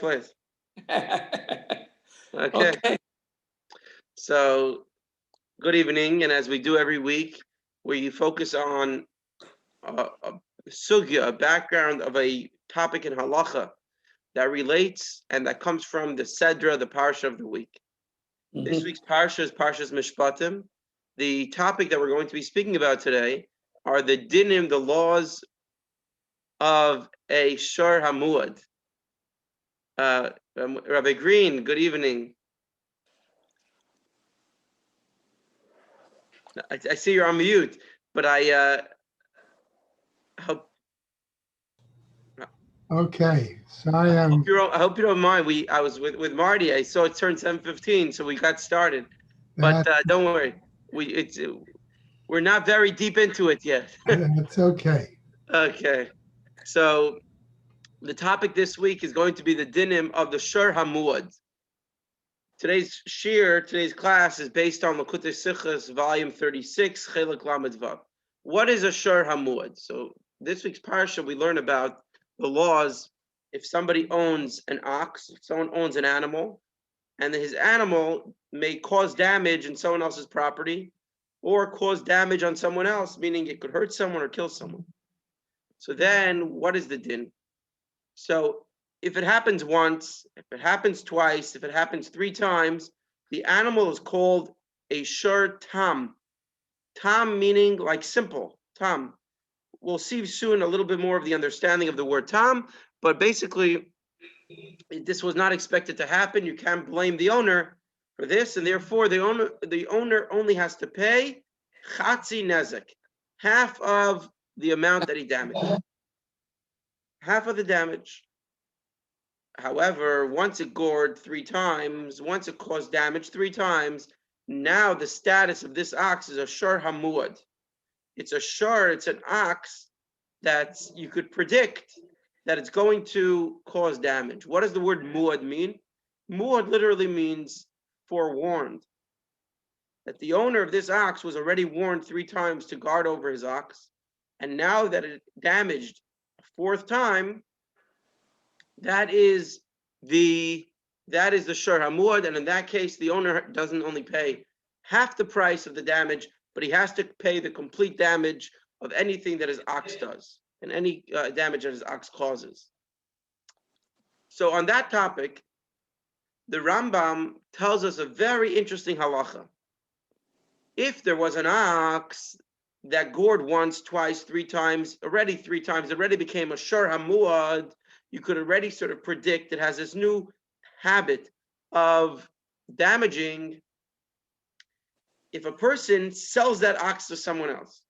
Please. Okay. Okay. So, good evening, and as we do every week, where you focus on a sugya, a background of a topic in halacha that relates and that comes from the sedra, the parsha of the week. This week's parsha is Parshas Mishpatim. The topic that we're going to be speaking about today are the dinim, the laws of a shor hamuad. Rabbi Green, good evening. I see you're on mute, but I hope. Okay, so I hope you don't mind. I was with Marty. I saw it turned 7:15, so we got started. But don't worry, we're not very deep into it yet. That's okay. Okay, so the topic this week is going to be the dinim of the shor hamuad. Today's class is based on L'Kutei Sichos, volume 36, Chelek Lamed Vav. What is a shor hamuad? So this week's parsha, we learn about the laws. If somebody owns an ox, if someone owns an animal, and his animal may cause damage in someone else's property, or cause damage on someone else, meaning it could hurt someone or kill someone. So then, what is the din? So if it happens once, if it happens twice, if it happens 3 times, the animal is called a shor tam. Tam meaning like simple, tam. We'll see soon a little bit more of the understanding of the word tam, but basically, this was not expected to happen. You can't blame the owner for this, and therefore the owner only has to pay chatzi nezek, half of the amount that he damaged. Half of the damage. However, once it gored 3 times, once it caused damage 3 times, now the status of this ox is a shor hamuad. It's a shor, it's an ox that you could predict that it's going to cause damage. What does the word muad mean? Muad literally means forewarned. That the owner of this ox was already warned 3 times to guard over his ox, and now that it damaged a 4th time, that is the shor hamuad, and in that case, the owner doesn't only pay half the price of the damage, but he has to pay the complete damage of anything that his ox does, and any damage that his ox causes. So on that topic, the Rambam tells us a very interesting halacha. If there was an ox that gored once, twice, 3 times, already became a shor hamuad, you could already sort of predict it has this new habit of damaging. If a person sells that ox to someone else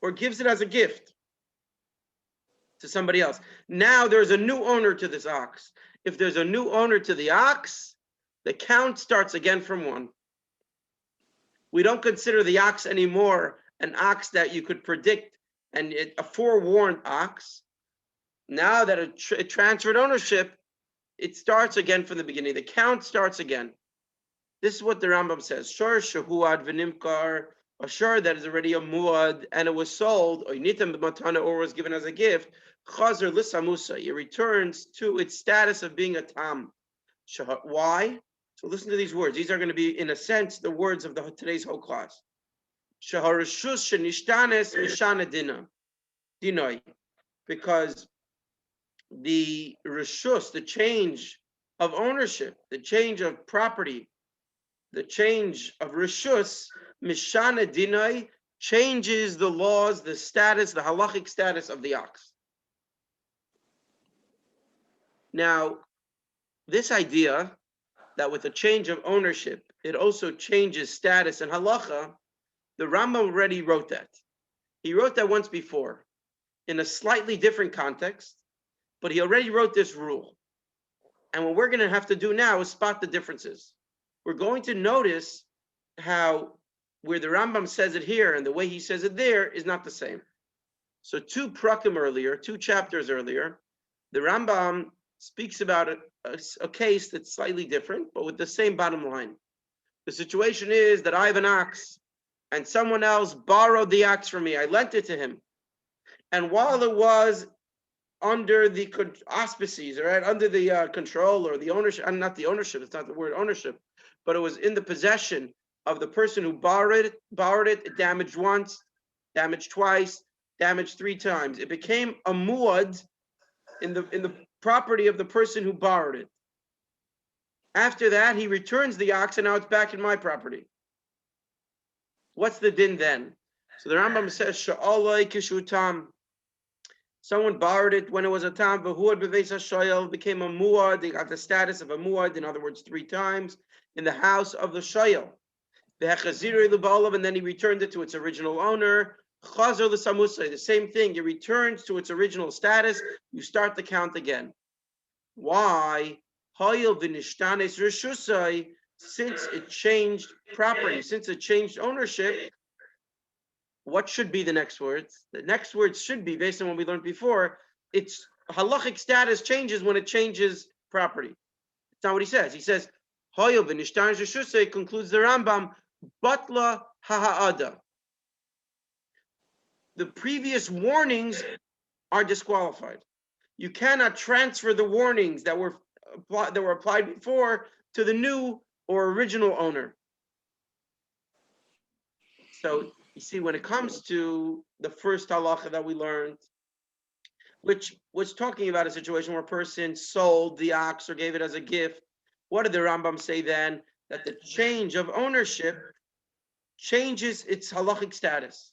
or gives it as a gift to somebody else, now there's a new owner to this ox. If there's a new owner to the ox, the count starts again from 1. We don't consider the ox anymore an ox that you could predict and a forewarned ox. Now that it transferred ownership, it starts again from the beginning. The count starts again. This is what the Rambam says. Shor shehuad v'nimkar, a shor that is already a muad and it was sold, or nitam b'matana, or was given as a gift, chazer lisamusa, it returns to its status of being a tam. Why? So listen to these words. These are going to be, in a sense, the words of today's whole class. Shaharashus shenishtanes mishana dinoi, because the reshus, the change of ownership, the change of property, the change of reshus, mishana dinoi, changes the laws, the status, the halachic status of the ox. Now, this idea that with a change of ownership, it also changes status and halacha, the Rambam already wrote that. He wrote that once before in a slightly different context, but he already wrote this rule. And what we're going to have to do now is spot the differences. We're going to notice how where the Rambam says it here and the way he says it there is not the same. So 2 chapters earlier, the Rambam speaks about a case that's slightly different, but with the same bottom line. The situation is that I have an ox, and someone else borrowed the ox from me. I lent it to him. And while it was under the auspices, right? Under the control or the ownership, and not the ownership, it's not the word ownership, but it was in the possession of the person who borrowed it, it damaged once, damaged twice, damaged 3 times. It became a muad in the property of the person who borrowed it. After that, he returns the ox, and now it's back in my property. What's the din then? So the Rambam says, Sha'alai kishutam. Someone borrowed it when it was a tam, v'huad b'veis ha'shoyel, became a muad. They got the status of a muad, in other words, 3 times, in the house of the shoyel. V'hechazirei l'ba'olav, and then he returned it to its original owner. Chazor l'samusay, the same thing. It returns to its original status. You start the count again. Why? Hayil v'nishtanes reshusay, since it changed property, since it changed ownership. What should be the next words? The next words should be, based on what we learned before, its halachic status changes when it changes property. It's not what he says. He says, Hoyo v'nishtan shusay, concludes the Rambam, Batla ha'ada. The previous warnings are disqualified. You cannot transfer the warnings that were applied before to the new or original owner. So you see, when it comes to the first halacha that we learned, which was talking about a situation where a person sold the ox or gave it as a gift, what did the Rambam say then? That the change of ownership changes its halachic status.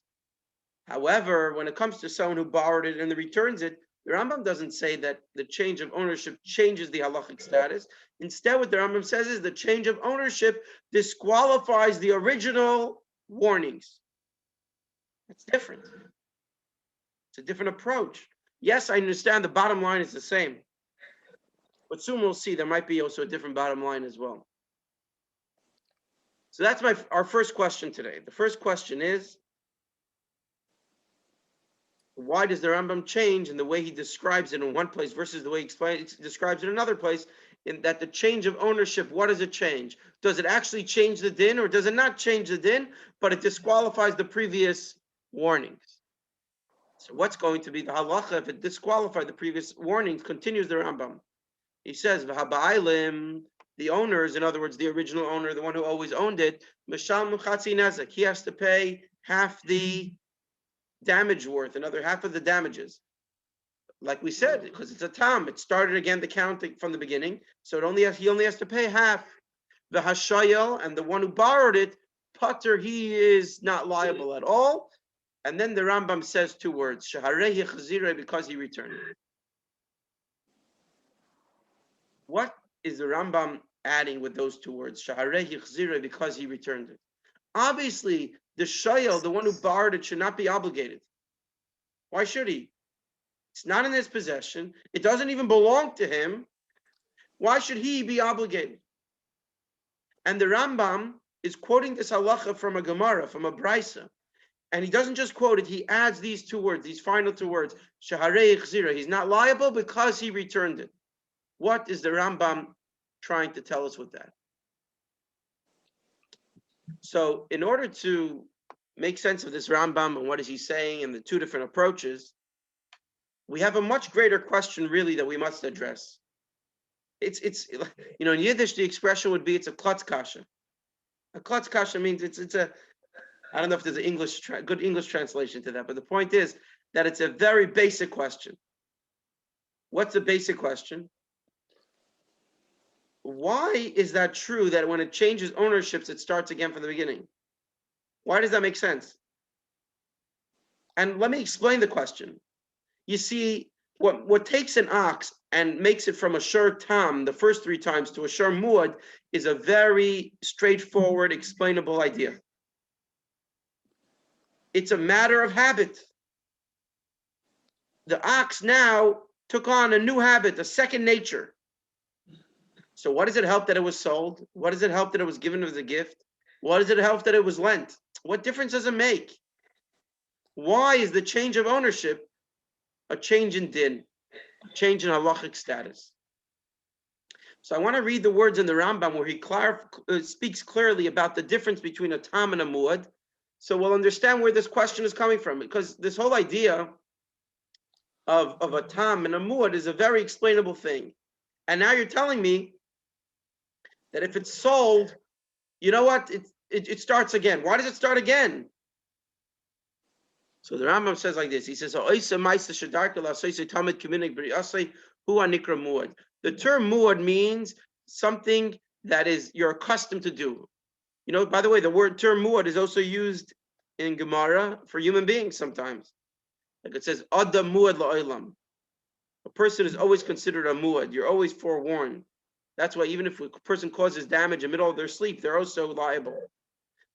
However, when it comes to someone who borrowed it and returns it, the Rambam doesn't say that the change of ownership changes the halachic status. Instead, what the Rambam says is the change of ownership disqualifies the original warnings. It's different. It's a different approach. Yes, I understand the bottom line is the same. But soon we'll see there might be also a different bottom line as well. So that's our first question today. The first question is, why does the Rambam change in the way he describes it in one place versus the way he describes it in another place? In that the change of ownership, what does it change? Does it actually change the din, or does it not change the din, but it disqualifies the previous warnings? So what's going to be the halacha if it disqualified the previous warnings? Continues the Rambam. He says, "V'habailim, the owners, in other words, the original owner, the one who always owned it, mishal muchatzi nezek, he has to pay half the damage worth, another half of the damages. Like we said, because it's a tam, it started again the count from the beginning, so he only has to pay half. The hashayel, and the one who borrowed it, pater, he is not liable at all." And then the Rambam says 2 words, shaharei chazirei, because he returned it. What is the Rambam adding with those 2 words, shaharei chazirei, because he returned it? Obviously, the shayel, the one who borrowed it, should not be obligated. Why should he? It's not in his possession. It doesn't even belong to him. Why should he be obligated? And the Rambam is quoting this halacha from a Gemara, from a Brisa. And he doesn't just quote it, he adds these 2 words, these final 2 words, shaharei chzira. He's not liable because he returned it. What is the Rambam trying to tell us with that? So in order to make sense of this Rambam and what is he saying and the 2 different approaches, we have a much greater question really that we must address. It's in Yiddish the expression would be it's a klotz kasha. A klotz kasha means it's a, I don't know if there's a good English translation to that, but the point is that it's a very basic question. What's the basic question? Why is that true that when it changes ownerships, it starts again from the beginning? Why does that make sense? And let me explain the question. You see, what takes an ox and makes it from a shur tam the first 3 times to a shur muad is a very straightforward, explainable idea. It's a matter of habit. The ox now took on a new habit, a second nature. So what does it help that it was sold? What does it help that it was given as a gift? What does it help that it was lent? What difference does it make? Why is the change of ownership a change in din, a change in halachic status? So I want to read the words in the Rambam where he speaks clearly about the difference between a tam and a muad, so we'll understand where this question is coming from. Because this whole idea of a tam and a muad is a very explainable thing. And now you're telling me that if it's sold, you know what? It starts again. Why does it start again? So the Rambam says like this. He says, the term muad means something that is you're accustomed to do. You know, by the way, the word term muad is also used in Gemara for human beings sometimes. Like it says, Adam muad la'olam. A person is always considered a muad. You're always forewarned. That's why even if a person causes damage in the middle of their sleep, they're also liable.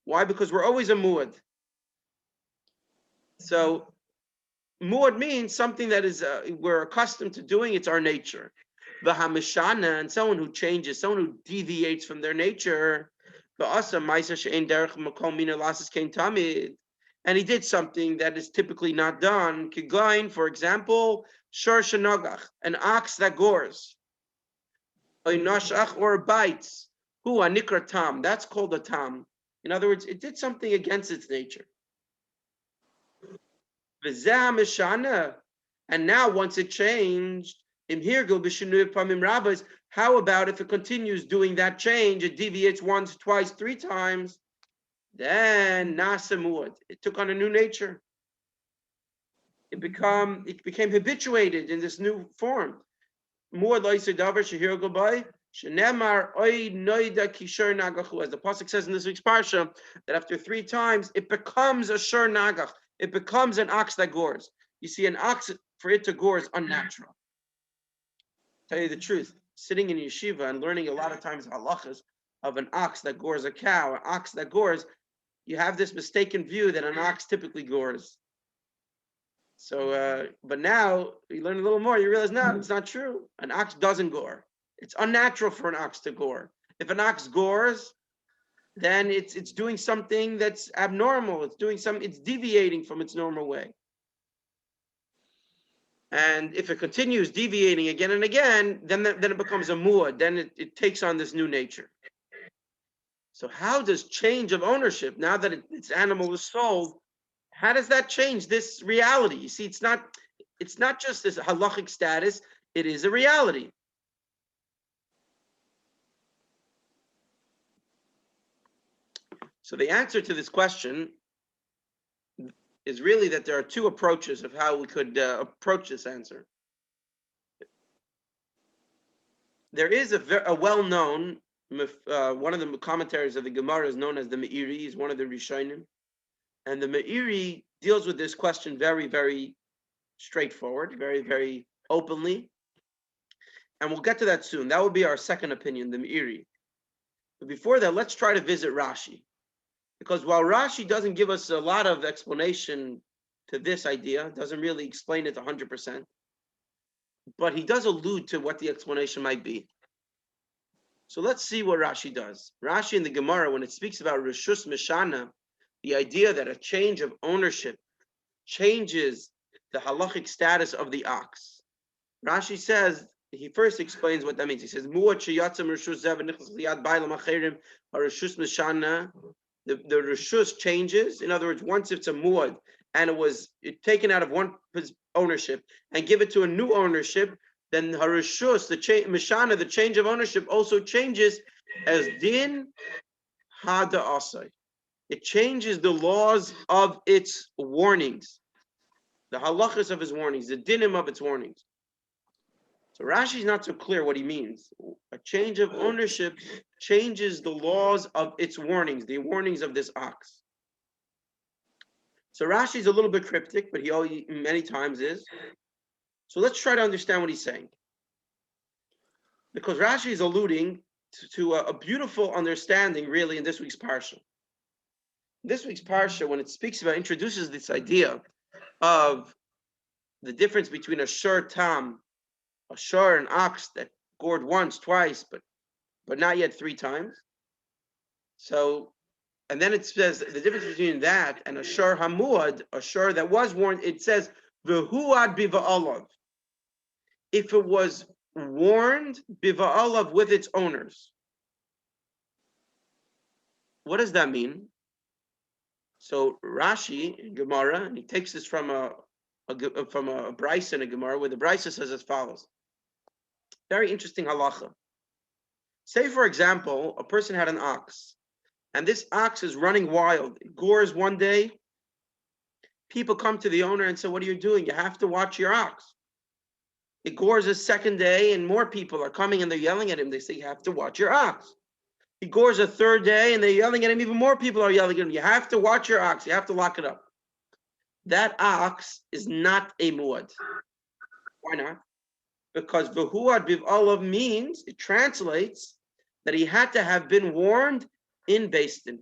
Why? Because we're always a muad. So muad means something that is we're accustomed to doing. It's our nature. The hamishana, and someone who changes, someone who deviates from their nature. And he did something that is typically not done. Kigain, for example, shor shenagach, an ox that gores. Or bites. Who a nikra tam? That's called a tam. In other words, it did something against its nature. And now once it changed, how about if it continues doing that change, it deviates once, twice, three times, then nasamuad. It took on a new nature. It became habituated in this new form. Muad lo'isei davar shehir gobai. As the pasuk says in this week's parsha, that after three times it becomes a shur nagach. It becomes an ox that gores. You see, an ox for it to gore is unnatural. Tell you the truth, sitting in yeshiva and learning a lot of times halachas of an ox that gores a cow, an ox that gores, you have this mistaken view that an ox typically gores. So, but now you learn a little more. You realize, no, it's not true. An ox doesn't gore. It's unnatural for an ox to gore. If an ox gores, then it's doing something that's abnormal. It's deviating from its normal way. And if it continues deviating again and again, then it becomes a muad. Then it takes on this new nature. So how does change of ownership, now that its animal is sold, how does that change this reality? You see, it's not just this halachic status, it is a reality. So the answer to this question is really that there are two approaches of how we could approach this answer. There is a well-known, one of the commentaries of the Gemara is known as the Meiri, he's one of the Rishonim. And the Meiri deals with this question very, very straightforward, very, very openly. And we'll get to that soon. That will be our second opinion, the Meiri. But before that, let's try to visit Rashi. Because while Rashi doesn't give us a lot of explanation to this idea, doesn't really explain it 100%, but he does allude to what the explanation might be. So let's see what Rashi does. Rashi in the Gemara, when it speaks about Rishus Mishana, the idea that a change of ownership changes the halachic status of the ox. Rashi says, he first explains what that means. He says, Muad sheyatzem Rishus zev nichlas liyad bailam acherim Rishus Mishana. The Rishus changes. In other words, once it's a muad and it was taken out of one ownership and give it to a new ownership, then Harishus, Mishana, the change of ownership also changes as din hada asai. It changes the laws of its warnings, the halachas of his warnings, the dinim of its warnings. So Rashi is not so clear what he means. A change of ownership changes the laws of its warnings, the warnings of this ox. So Rashi is a little bit cryptic, but he many times is. So let's try to understand what he's saying. Because Rashi is alluding to a beautiful understanding, really, in this week's parsha. This week's parsha, when it speaks about, introduces this idea of the difference between a shur tam, a shur, an ox that gored once, twice, but not yet three times. So, and then it says the difference between that and a shur hamuad, a shur that was warned. It says v'huad biva'alav. If it was warned biva'alav with its owners. What does that mean? So Rashi in Gemara, and he takes this from a from a Brisa in a Gemara, where the Brisa says as follows. Very interesting halacha. Say, for example, a person had an ox, and this ox is running wild. It gores one day. People come to the owner and say, what are you doing? You have to watch your ox. It gores a second day, and more people are coming and they're yelling at him. They say, you have to watch your ox. He gores a third day, and they're yelling at him. Even more people are yelling at him. You have to watch your ox. You have to lock it up. That ox is not a muad. Why not? Because v'huad biv'olav means, it translates that he had to have been warned in Beis Din.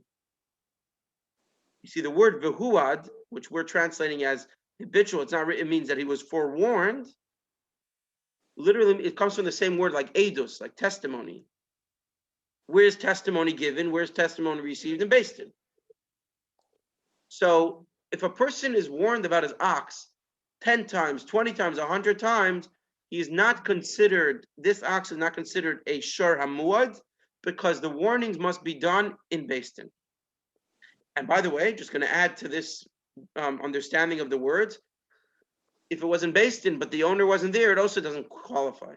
You see, the word v'huad, which we're translating as habitual, it's not written, it means that he was forewarned. Literally, it comes from the same word like edus, like testimony. Where's testimony given? Where's testimony received? In Beis Din. So if a person is warned about his ox 10 times, 20 times, 100 times, he is not considered, this ox is not considered a shor hamuad, because the warnings must be done in Beis Din. And by the way, just going to add to this understanding of the words, if it was in Beis Din, but the owner wasn't there, it also doesn't qualify.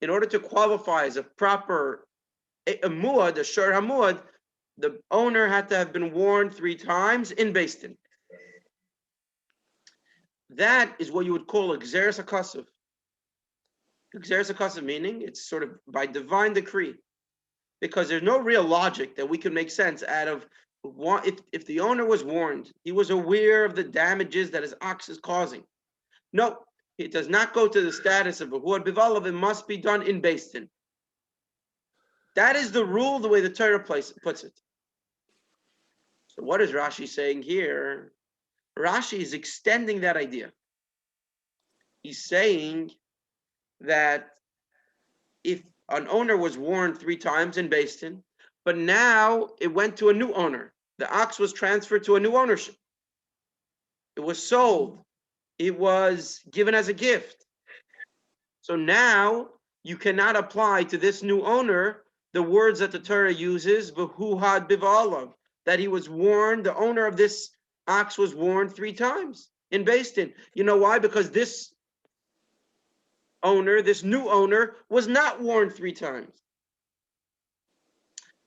In order to qualify as a proper a muad, a shor hamuad, the owner had to have been warned 3 times in Beis Din. That is what you would call a gzeres hakasuv. Gzeres hakasuv meaning it's sort of by divine decree, because there's no real logic that we can make sense out of. If the owner was warned, he was aware of the damages that his ox is causing. No, it does not go to the status of a huad bivalav. It must be done in Beis Din. That is the rule, the way the Torah puts it. So what is Rashi saying here? Rashi is extending that idea. He's saying that if an owner was warned 3 times in Beis Din, but now it went to a new owner. The ox was transferred to a new ownership. It was sold. It was given as a gift. So now you cannot apply to this new owner the words that the Torah uses, v'huhad biv'alav, that he was warned, the owner of this ox was warned 3 times in Beis Din. You know why? Because this owner, this new owner, was not warned 3 times.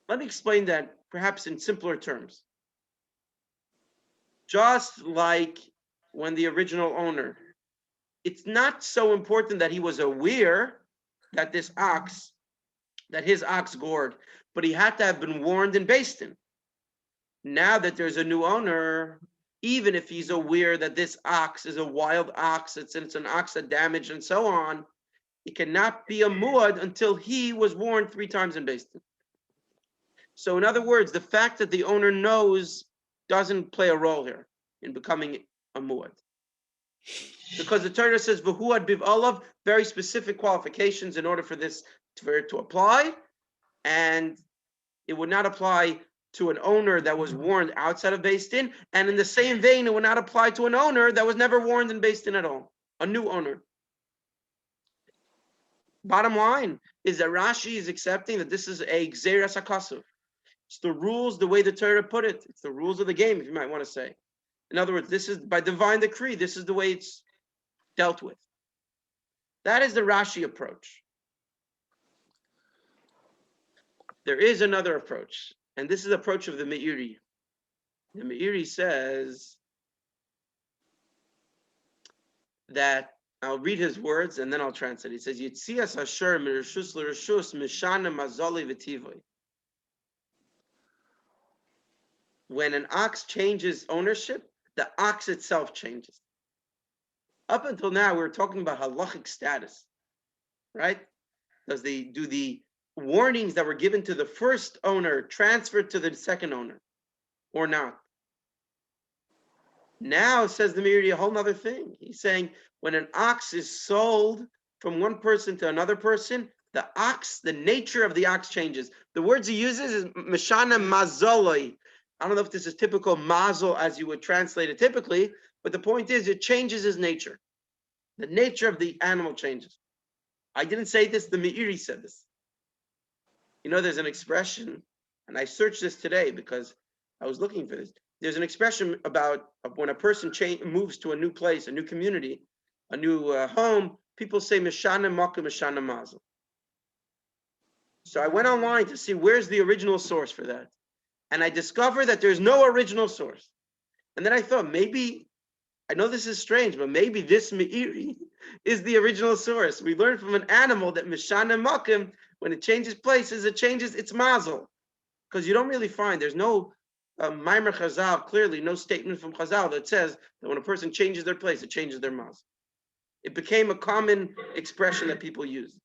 Let me explain that perhaps in simpler terms. Just like when the original owner, it's not so important that he was aware that his ox gored, but he had to have been warned in Beis Din. Now that there's a new owner, even if he's aware that this ox is a wild ox, it's an ox that damaged and so on, it cannot be a muad until he was warned 3 times in Beis Din. So in other words, the fact that the owner knows doesn't play a role here in becoming a muad. Because the Torah says, v'huad biv'alav, very specific qualifications in order for this to apply, and it would not apply to an owner that was warned outside of Beis Din, and in the same vein, it would not apply to an owner that was never warned in Beis Din at all, a new owner. Bottom line is that Rashi is accepting that this is a gzeras hakasuv. It's the rules, the way the Torah put it. It's the rules of the game, if you might want to say. In other words, this is by divine decree. This is the way it's dealt with. That is the Rashi approach. There is another approach, and this is the approach of the Meiri. The Meiri says that, I'll read his words and then I'll translate. He says, Yitzias Asher Mirishus L'Rishus Mishana Mazoli V'Tivoi. When an ox changes ownership, the ox itself changes. Up until now, we were talking about halachic status, right? Do the warnings that were given to the first owner transfer to the second owner or not? Now, says the Meiri, a whole other thing. He's saying when an ox is sold from one person to another person, the nature of the ox changes. The words he uses is mishana mazoloi. I don't know if this is typical mazel as you would translate it typically, but the point is it changes his nature. The nature of the animal changes. I didn't say this, the Meiri said this. You know, there's an expression, and I searched this today because I was looking for this. there's an expression about when a person moves to a new place, a new community, a new home, people say Mishana Makom Mishana Mazel. So I went online to see where's the original source for that. And I discovered that there's no original source. And then I thought, maybe, I know this is strange, but maybe this Meiri is the original source. We learned from an animal that Mishana Makom, when it changes places, it changes its mazel. Because you don't really find, there's no Maimer Chazal, clearly no statement from Chazal that says that when a person changes their place, it changes their mazel. It became a common expression that people use.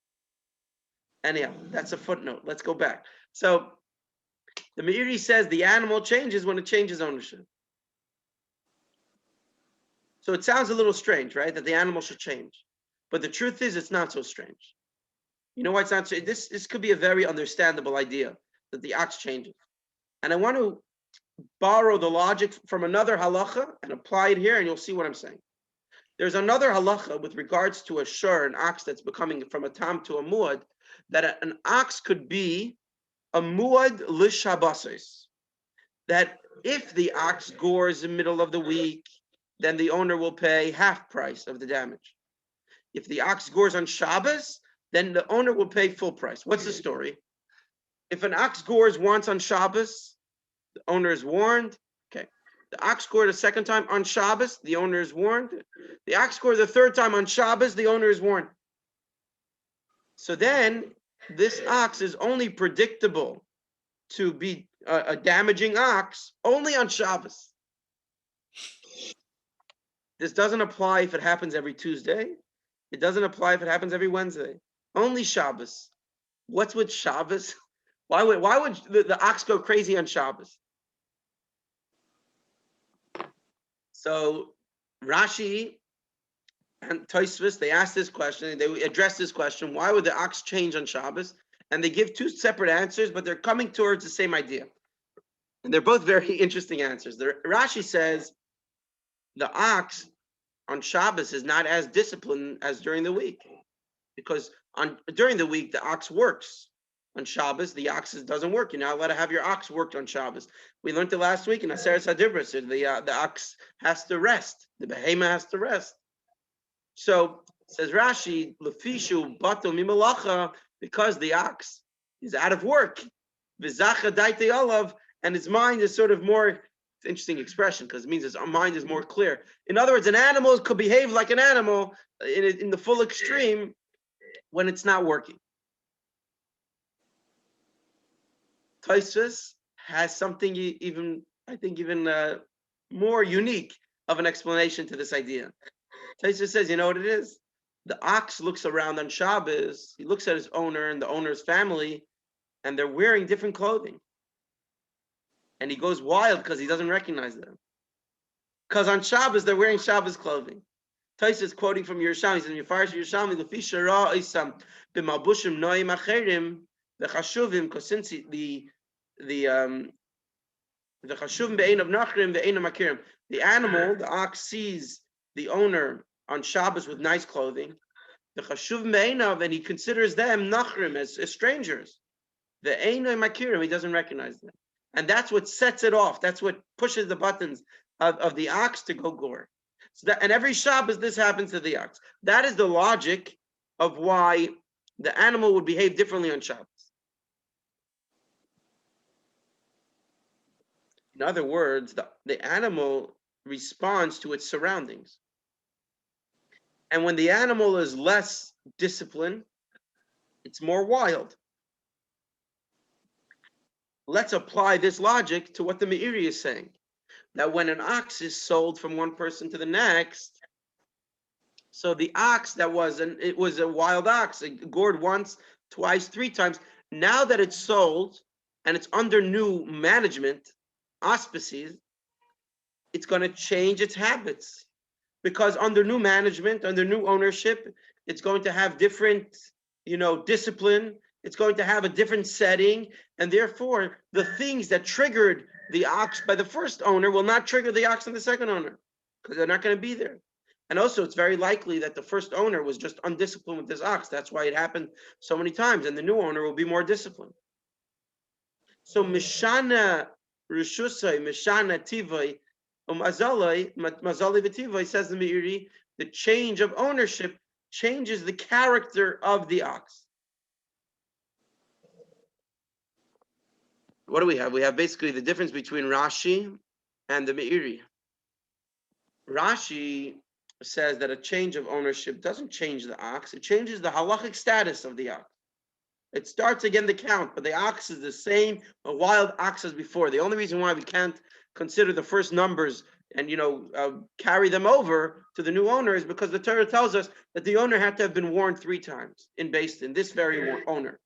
Anyhow, that's a footnote. Let's go back. So the Meiri says the animal changes when it changes ownership. So it sounds a little strange, right? That the animal should change. But the truth is, it's not so strange. You know why it's not so? This could be a very understandable idea that the ox changes. And I want to borrow the logic from another halacha and apply it here, and you'll see what I'm saying. There's another halacha with regards to a shur, an ox that's becoming from a tam to a muad, that an ox could be a muad l'shabasos. That if the ox gores in the middle of the week, then the owner will pay half price of the damage. If the ox gores on Shabbos, then the owner will pay full price. What's the story? If an ox gores once on Shabbos, the owner is warned. Okay. The ox gored a second time on Shabbos, the owner is warned. The ox gored the third time on Shabbos, the owner is warned. So then this ox is only predictable to be a damaging ox only on Shabbos. This doesn't apply if it happens every Tuesday. It doesn't apply if it happens every Wednesday. Only Shabbos. What's with Shabbos? Why would the ox go crazy on Shabbos? So Rashi and Tosfos, they asked this question, they addressed this question, why would the ox change on Shabbos? And they give two separate answers, but they're coming towards the same idea. And they're both very interesting answers. Rashi says the ox on Shabbos is not as disciplined as during the week, because during the week the ox works. On Shabbos, the ox doesn't work. You're not allowed to have your ox worked on Shabbos. We learned it last week in Aseret Hadibros. The ox has to rest. The behemoth has to rest. So says Rashi, Lefishu bato mimalacha, because the ox is out of work. V'zacha daite olav, and his mind is sort of more. It's an interesting expression because it means his mind is more clear. In other words, an animal could behave like an animal in the full extreme when it's not working. Tosfos has something even more unique of an explanation to this idea. Tosfos says, you know what it is? The ox looks around on Shabbos, he looks at his owner and the owner's family, and they're wearing different clothing. And he goes wild because he doesn't recognize them. Because on Shabbos, they're wearing Shabbos clothing. Tosfos quoting from Yerushalmi, he says, Yefarish Yerushalmi, Lefi shara isam b'malbushim noim acherim v'chashuvim, because since the chashuvim be'ein of nachrim ve'ein of makirim, the animal, the ox, sees the owner on Shabbos with nice clothing. The chashuvim be'ein of, and he considers them nachrim as strangers. Ve'ein of makirim, he doesn't recognize them, and that's what sets it off. That's what pushes the buttons of the ox to go gore. So that, and every Shabbos this happens to the ox. That is the logic of why the animal would behave differently on Shabbos. In other words, the animal responds to its surroundings. And when the animal is less disciplined, it's more wild. Let's apply this logic to what the Meiri is saying. That when an ox is sold from one person to the next, so the ox it was a wild ox, it gored once, twice, three times. Now that it's sold and it's under new management, auspices, it's going to change its habits, because under new management, under new ownership, it's going to have different, discipline. It's going to have a different setting, and therefore the things that triggered the ox by the first owner will not trigger the ox in the second owner, because they're not going to be there. And also, it's very likely that the first owner was just undisciplined with this ox. That's why it happened so many times, and the new owner will be more disciplined. So Mishana Rishusay Mishana Tivai Mazalai V'Tivai, says the Meiri, the change of ownership changes the character of the ox. What do we have? We have basically the difference between Rashi and the Meiri. Rashi says that a change of ownership doesn't change the ox, it changes the halachic status of the ox. It starts again the count, but the ox is the same a wild ox as before. The only reason why we can't consider the first numbers and carry them over to the new owner is because the Torah tells us that the owner had to have been warned 3 times in this very owner.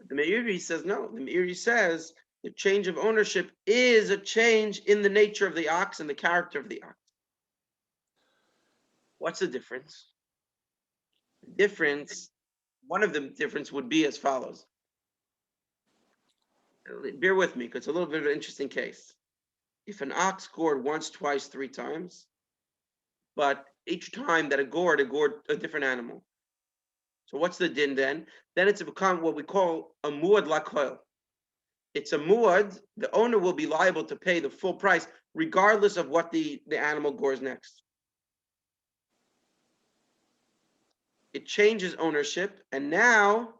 The Meiri says no. The Meiri says the change of ownership is a change in the nature of the ox and the character of the ox. What's the difference? One of the difference would be as follows. Bear with me, because it's a little bit of an interesting case. If an ox gored once, twice, 3 times, but each time that it gored a different animal. So what's the din then? Then it's become what we call a muad lakoil. It's a muad. The owner will be liable to pay the full price, regardless of what the animal gores next. It changes ownership, and now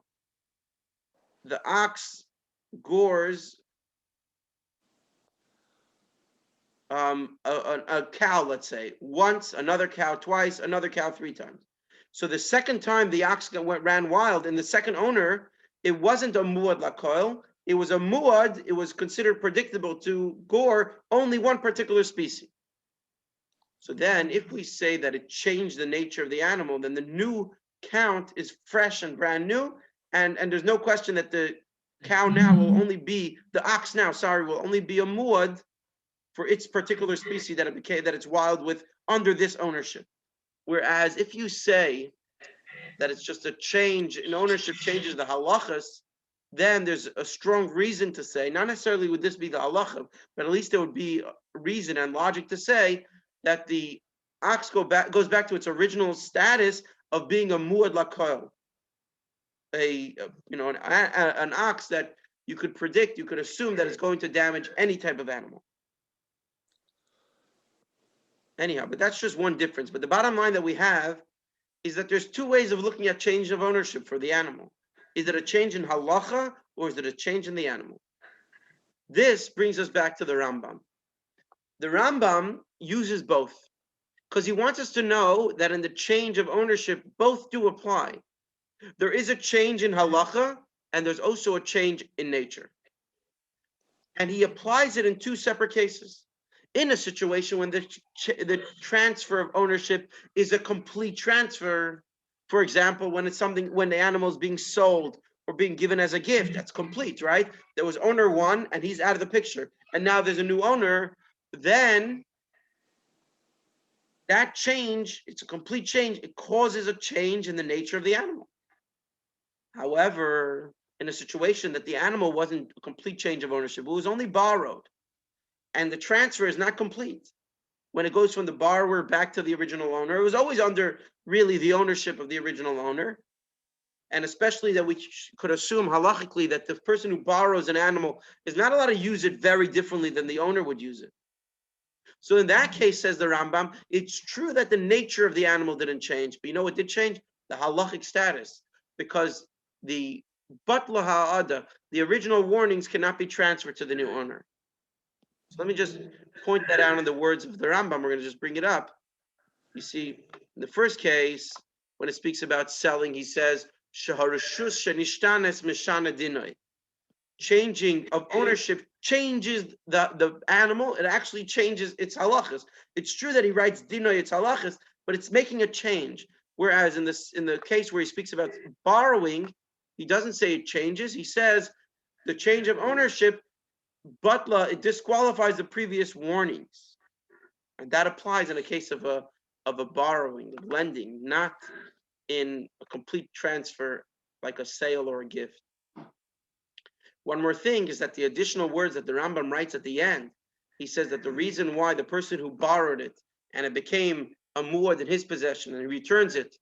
the ox gores a cow, let's say, once, another cow twice, another cow 3 times. So the second time the ox ran wild, and the second owner, it wasn't a muad lakoil, it was a muad, it was considered predictable to gore only one particular species. So then if we say that it changed the nature of the animal, then the new count is fresh and brand new, and there's no question that the cow now will only be, the ox now, will only be a muad for its particular species that it's wild with under this ownership. Whereas if you say that it's just a change in ownership changes the halachas, then there's a strong reason to say, not necessarily would this be the halacha, but at least there would be reason and logic to say that the ox goes back to its original status of being a muad lakoil, an ox that you could predict, you could assume that it's going to damage any type of animal. Anyhow, but that's just one difference. But the bottom line that we have is that there's 2 ways of looking at change of ownership for the animal. Is it a change in halacha, or is it a change in the animal? This brings us back to the Rambam. The Rambam uses both, because he wants us to know that in the change of ownership, both do apply. There is a change in halacha, and there's also a change in nature. And he applies it in 2 separate cases. In a situation when the transfer of ownership is a complete transfer, for example, when the animal is being sold or being given as a gift, that's complete, right? There was owner 1 and he's out of the picture, and now there's a new owner. Then that change, it's a complete change. It causes a change in the nature of the animal. However, in a situation that the animal wasn't a complete change of ownership, it was only borrowed, and the transfer is not complete. When it goes from the borrower back to the original owner, it was always under really the ownership of the original owner. And especially that we could assume halachically that the person who borrows an animal is not allowed to use it very differently than the owner would use it. So in that case, says the Rambam, it's true that the nature of the animal didn't change, but you know what did change? The halachic status, because the batla ha'ada, the original warnings cannot be transferred to the new owner. So let me just point that out in the words of the Rambam. We're going to just bring it up. You see, in the first case, when it speaks about selling, he says, "Shaharashus shenishtanes mishana dinoi." Changing of ownership changes the animal. It actually changes its halachas. It's true that he writes dinoi, its halachas, but it's making a change. Whereas in the case where he speaks about borrowing, he doesn't say it changes. He says the change of ownership, butla, it disqualifies the previous warnings, and that applies in a case of a borrowing, of lending, not in a complete transfer like a sale or a gift. One more thing is that the additional words that the Rambam writes at the end, he says that the reason why the person who borrowed it and it became a muad in his possession and he returns it,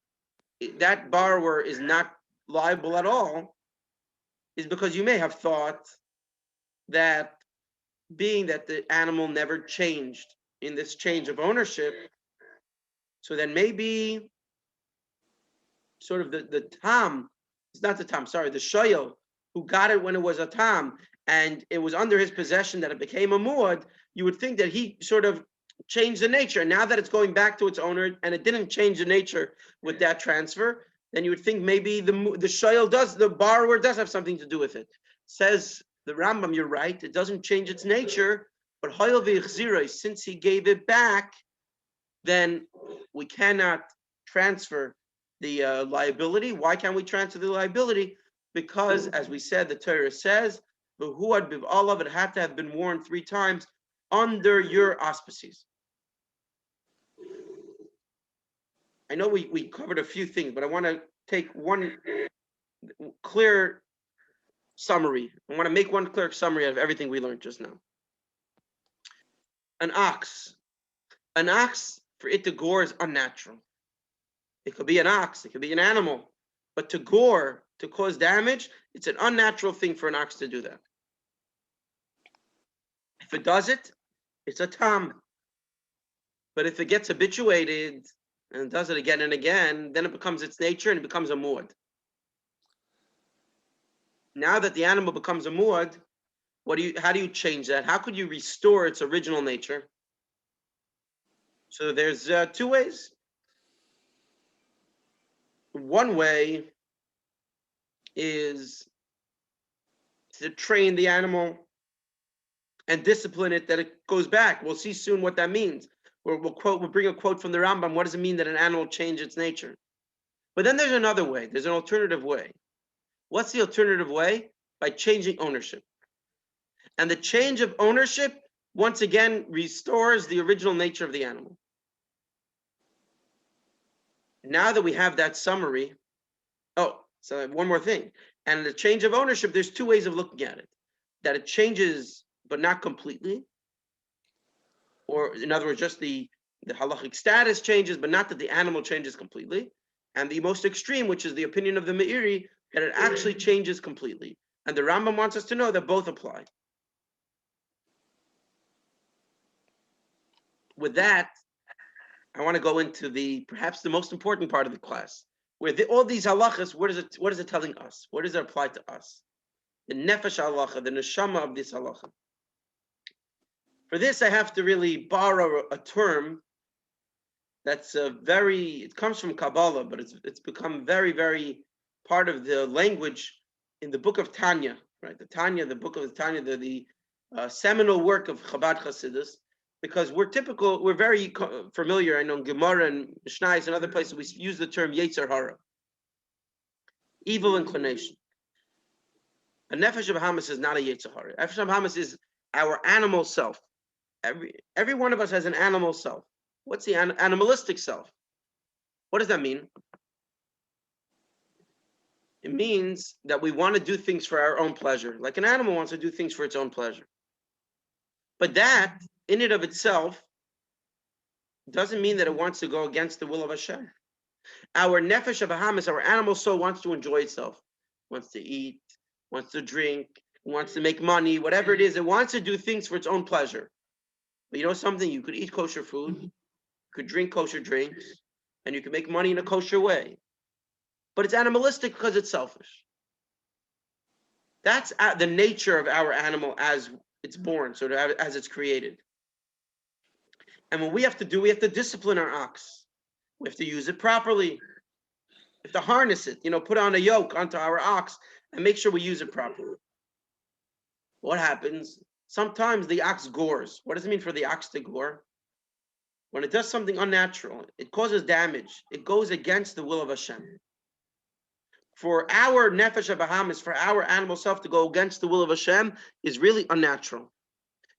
that borrower is not liable at all, is because you may have thought that being that the animal never changed in this change of ownership, so then maybe sort of the tam, it's not the tam, sorry, the shoyel, who got it when it was a tam, and it was under his possession that it became a muad, you would think that he sort of changed the nature. And now that it's going back to its owner and it didn't change the nature with that transfer, then you would think maybe the shoyel does, the borrower does have something to do with it. Says the Rambam, you're right, it doesn't change its nature, but hoyel v'yichziroi, since he gave it back, then we cannot transfer the liability. Why can't we transfer the liability? Because, as we said, the Torah says, "V'huad b'alav," it had to have been worn 3 times under your auspices. I know we covered a few things, but I want to take one clear summary. I want to make one clear summary of everything we learned just now. An ox, for it to gore is unnatural. It could be an ox, it could be an animal, but to gore, to cause damage, it's an unnatural thing for an ox to do that. If it does it, it's a tam. But if it gets habituated and does it again and again, then it becomes its nature and it becomes a muad. Now that the animal becomes a muad, how do you change that? How could you restore its original nature? So there's 2 ways. One way is to train the animal and discipline it that it goes back. We'll see soon what that means. We'll bring a quote from the Rambam. What does it mean that an animal change its nature? But then there's another way. There's an alternative way. What's the alternative way? By changing ownership. And the change of ownership, once again, restores the original nature of the animal. Now that we have that summary, so one more thing. And the change of ownership, there's 2 ways of looking at it. That it changes, but not completely. Or in other words, just the halachic status changes, but not that the animal changes completely. And the most extreme, which is the opinion of the Meiri, that it actually changes completely. And the Rambam wants us to know that both apply. With that, I want to go into perhaps the most important part of the class, where all these halachas, what is it telling us? What does it apply to us? The nefesh halacha, the neshama of this halacha. For this, I have to really borrow a term that's it comes from Kabbalah, but it's become very, very part of the language in the book of Tanya, right? The book of Tanya, the seminal work of Chabad Hasidus, because we're very familiar, I know in Gemara and Mishnayos and other places, we use the term Yetzer Hara, evil inclination. A nefesh of Hamas is not a Yetzer Hara. Nefesh of Hamas is our animal self. Every one of us has an animal self. What's the animalistic self? What does that mean? It means that we want to do things for our own pleasure, like an animal wants to do things for its own pleasure. But that, in and of itself, doesn't mean that it wants to go against the will of Hashem. Our nefesh of Bahamas, our animal soul, wants to enjoy itself, wants to eat, wants to drink, wants to make money, whatever it is, it wants to do things for its own pleasure. But you know something? You could eat kosher food, you could drink kosher drinks, and you can make money in a kosher way. But it's animalistic because it's selfish. That's the nature of our animal as it's born, so as it's created. And what we have to discipline our ox. We have to use it properly. We have to harness it, put on a yoke onto our ox and make sure we use it properly. What happens? Sometimes the ox gores. What does it mean for the ox to gore? When it does something unnatural, it causes damage. It goes against the will of Hashem. For our nefesh Bahamas, for our animal self to go against the will of Hashem is really unnatural.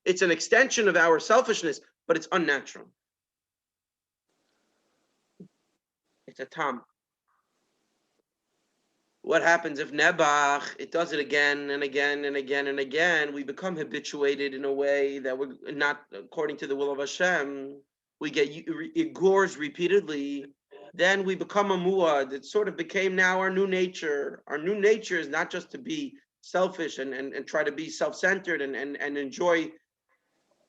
It's an extension of our selfishness, but it's unnatural. It's a tam. What happens if Nebach, it does it again and again and again and again? We become habituated in a way that we're not according to the will of Hashem. It gores repeatedly. Then we become a muad. It sort of became now our new nature. Our new nature is not just to be selfish and try to be self-centered and enjoy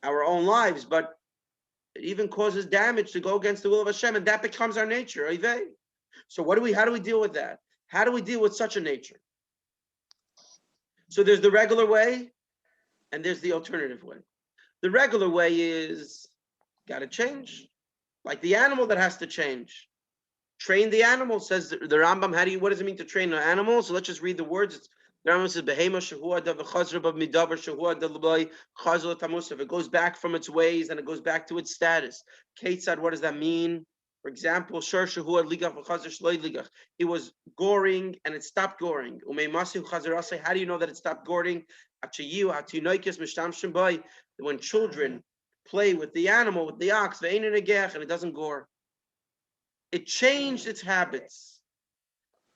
our own lives, but it even causes damage to go against the will of Hashem, and that becomes our nature. So how do we deal with that? How do we deal with such a nature? So there's the regular way, and there's the alternative way. The regular way is got to change, like the animal that has to change. Train the animal, says the Rambam. What does it mean to train an animal? So let's just read the words. The Rambam says, "Behema shehuah da v'chazra b'midaber shehuah da l'blay chazal tamusaf." It goes back from its ways and it goes back to its status. Ketzad, what does that mean? For example, shor shehuah ligach v'chazra shloi ligach. It was goring and it stopped goring. Umei masi chazarasei. How do you know that it stopped goring? Achayu atinoikis mishtamshim bay. When children play with the animal, with the ox, ve'ein negech, and it doesn't gore. It changed its habits.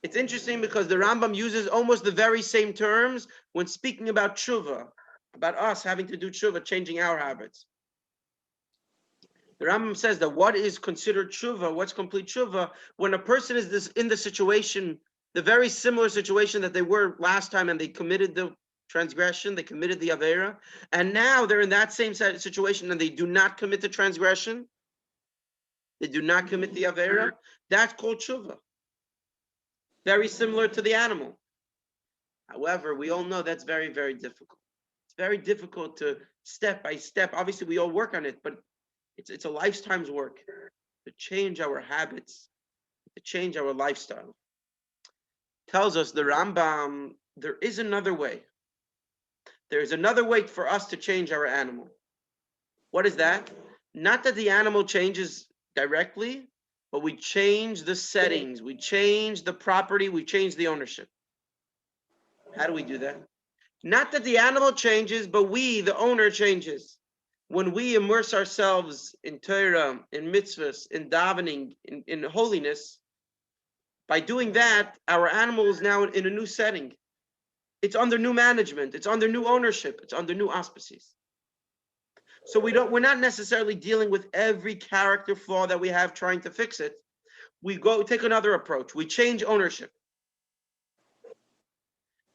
It's interesting because the Rambam uses almost the very same terms when speaking about tshuva, about us having to do tshuva, changing our habits. The Rambam says that what is considered tshuva, what's complete tshuva, when a person is in the situation, the very similar situation that they were last time, and they committed the transgression, they committed the avera, and now they're in that same situation and they do not commit the transgression. They do not commit the avera. That's called tshuva. Very similar to the animal. However, we all know that's very, very difficult. It's very difficult to step by step. Obviously, we all work on it, but it's a lifetime's work to change our habits, to change our lifestyle. Tells us the Rambam, there is another way. There is another way for us to change our animal. What is that? Not that the animal changes directly, but we change the settings, we change the property, we change the ownership. How do we do that? Not that the animal changes, but we, the owner, changes. When we immerse ourselves in Torah, in mitzvahs, in davening, in holiness, by doing that, our animal is now in a new setting. It's under new management, it's under new ownership, it's under new auspices. So we're not necessarily dealing with every character flaw that we have trying to fix it. We take another approach. We change ownership.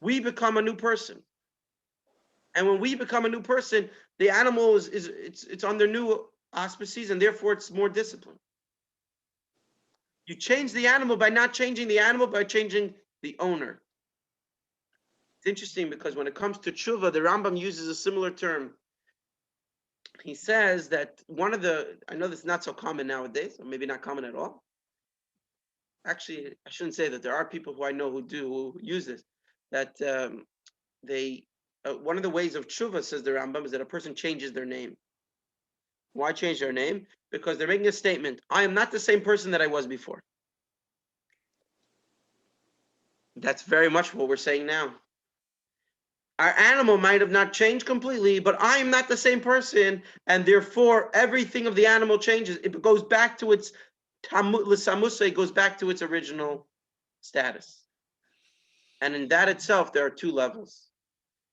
We become a new person. And when we become a new person, the animal it's under new auspices, and therefore it's more disciplined. You change the animal by not changing the animal, by changing the owner. It's interesting because when it comes to tshuva, the Rambam uses a similar term. He says that I know this is not so common nowadays, or maybe not common at all. Actually, I shouldn't say that. There are people who I know who use this. That one of the ways of tshuva, says the Rambam, is that a person changes their name. Why change their name? Because they're making a statement. I am not the same person that I was before. That's very much what we're saying now. Our animal might have not changed completely, but I am not the same person, and therefore everything of the animal changes. It goes back to its l'samusa, it goes back to its original status. And in that itself, there are two levels.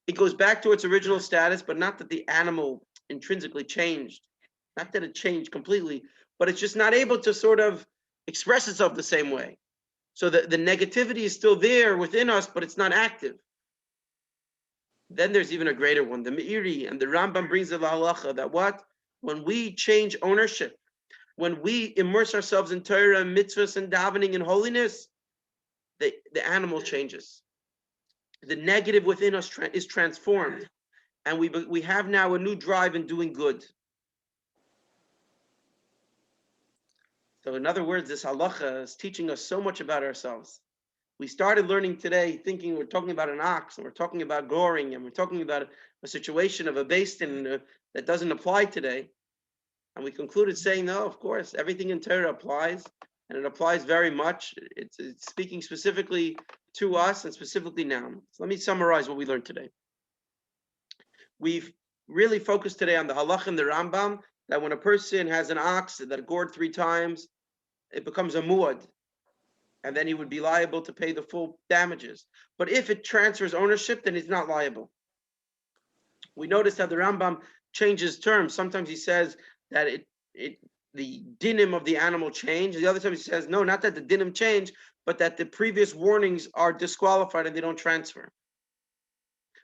It goes back to its original status, but not that the animal intrinsically changed. Not that it changed completely, but it's just not able to sort of express itself the same way. So the negativity is still there within us, but it's not active. Then there's even a greater one. The Meiri and the Rambam brings the Halacha that what? When we change ownership, when we immerse ourselves in Torah and mitzvahs and davening and holiness, the animal changes. The negative within us is transformed, and we have now a new drive in doing good. So in other words, this halacha is teaching us so much about ourselves. We started learning today thinking we're talking about an ox, and we're talking about goring, and we're talking about a situation of a beis din that doesn't apply today. And we concluded saying, no, of course, everything in Torah applies, and it applies very much. It's speaking specifically to us and specifically now. So let me summarize what we learned today. We've really focused today on the Halacha and the Rambam, that when a person has an ox that gored 3 times, it becomes a muad, and then he would be liable to pay the full damages. But if it transfers ownership, then he's not liable. We noticed that the Rambam changes terms. Sometimes he says that the dinim of the animal change. The other time he says, no, not that the dinim change, but that the previous warnings are disqualified and they don't transfer.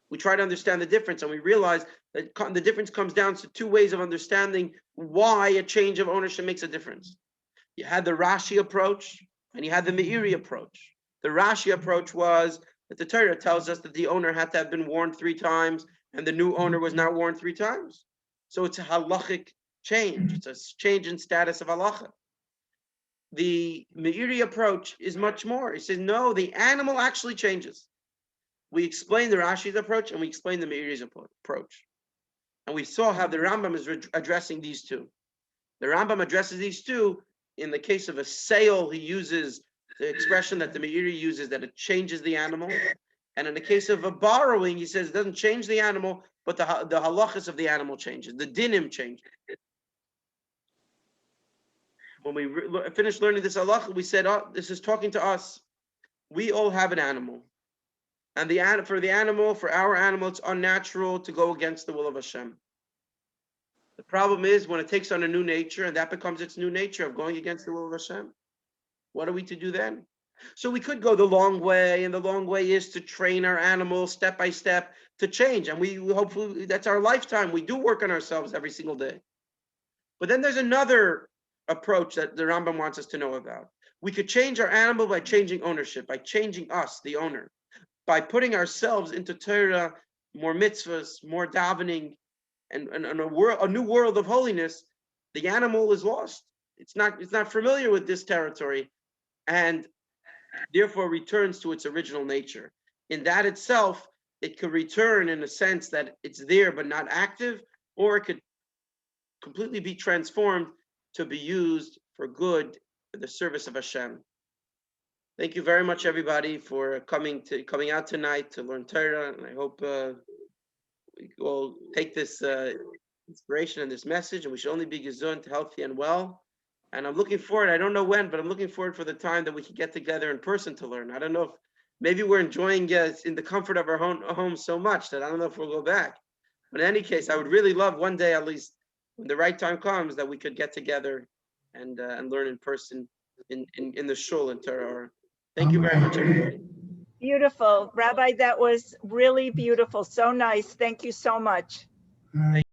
We try to understand the difference, and we realize that the difference comes down to two ways of understanding why a change of ownership makes a difference. You had the Rashi approach, and you had the Meiri approach. The Rashi approach was that the Torah tells us that the owner had to have been warned 3 times, and the new owner was not warned 3 times. So it's a halachic change. It's a change in status of halacha. The Meiri approach is much more. He says, no, the animal actually changes. We explained the Rashi's approach, and we explained the Meiri's approach. And we saw how the Rambam is addressing these two. The Rambam addresses these two. In the case of a sale, he uses the expression that the Meiri uses, that it changes the animal. And in the case of a borrowing, he says it doesn't change the animal, but the halachas of the animal changes. The dinim change. When we finished learning this halacha, we said, oh, this is talking to us. We all have an animal. And for our animal, it's unnatural to go against the will of Hashem. The problem is when it takes on a new nature, and that becomes its new nature of going against the will of Hashem. What are we to do then? So we could go the long way, and the long way is to train our animal step by step to change. And we hopefully, that's our lifetime. We do work on ourselves every single day. But then there's another approach that the Rambam wants us to know about. We could change our animal by changing ownership, by changing us, the owner, by putting ourselves into Torah, more mitzvahs, more davening, and a new world of holiness. The animal is lost. It's not familiar with this territory, and therefore returns to its original nature. In that itself, it could return in a sense that it's there but not active, or it could completely be transformed to be used for good, for the service of Hashem. Thank you very much, everybody, for coming out tonight to learn Torah, and I hope we will take this inspiration and this message, and we should only be gesund, healthy, and well. And I'm looking forward, I don't know when, but I'm looking forward for the time that we can get together in person to learn. I don't know if maybe we're enjoying in the comfort of our home so much that I don't know if we'll go back. But in any case, I would really love one day, at least, when the right time comes, that we could get together and learn in person in the shul in Torah. Thank you very much, everybody. Beautiful. Rabbi, that was really beautiful. So nice. Thank you so much. All right.